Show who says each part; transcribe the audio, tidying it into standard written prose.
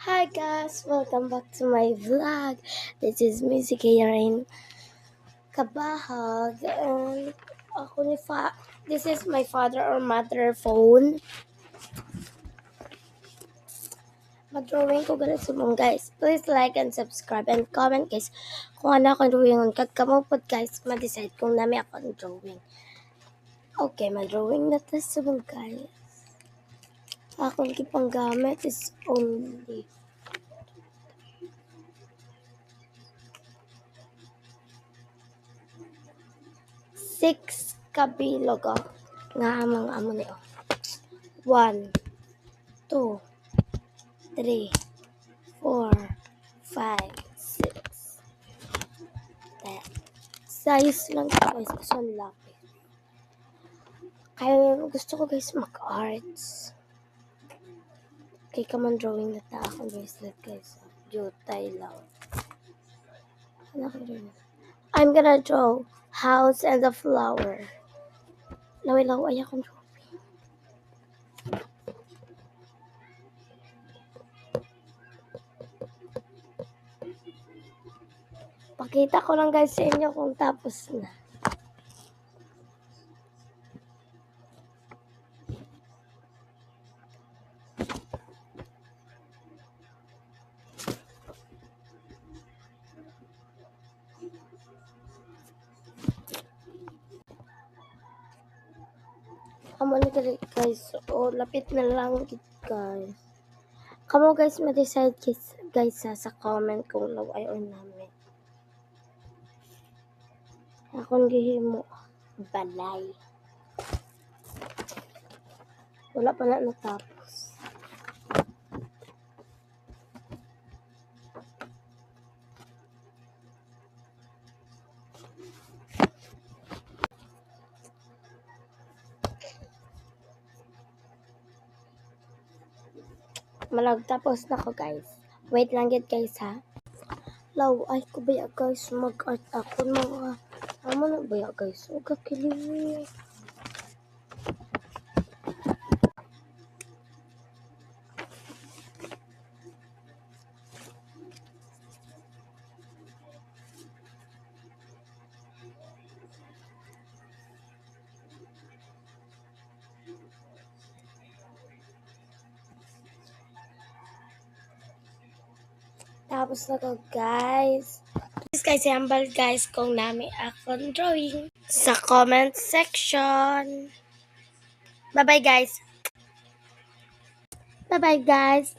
Speaker 1: Hi guys, welcome back to my vlog. This is Music Rain Kabahag and this is my father or mother phone. Mag-drawing ko ganun sa mga guys. Please like and subscribe and comment guys kung ano akong drawing on. Kagkamupod guys, ma-decide kung nami akong drawing. Okay, mag-drawing na to sa mga guys. Akong kipang gamit is only six kabilogo nga mga amo niyo. 1, 2, 3, 4, 5, 6, 10. Size lang ito guys kasi ang lapit. Kaya gusto ko guys mag-arts. Okay, come on, drawing na ta akong bracelet guys. Jutay lang. I'm gonna draw house and a flower. Lawi-law ay akong draw. Pakita ko lang guys sa inyo kung tapos na. Amo na guys. So, lapit na lang guys. Kamu guys ma-decide guys sa comment kung laway or namin. Akong gihimo balay. Wala pa na natapos. Malagtapos na ko guys. Wait lang yun guys ha. Law ay ko baya guys mag-art ako mga amo na baya guys. Huwag kakiliwi. Tapos na ko guys. Please guys, hambal guys kung nami akong drawing sa comment section. Bye bye guys. Bye bye guys.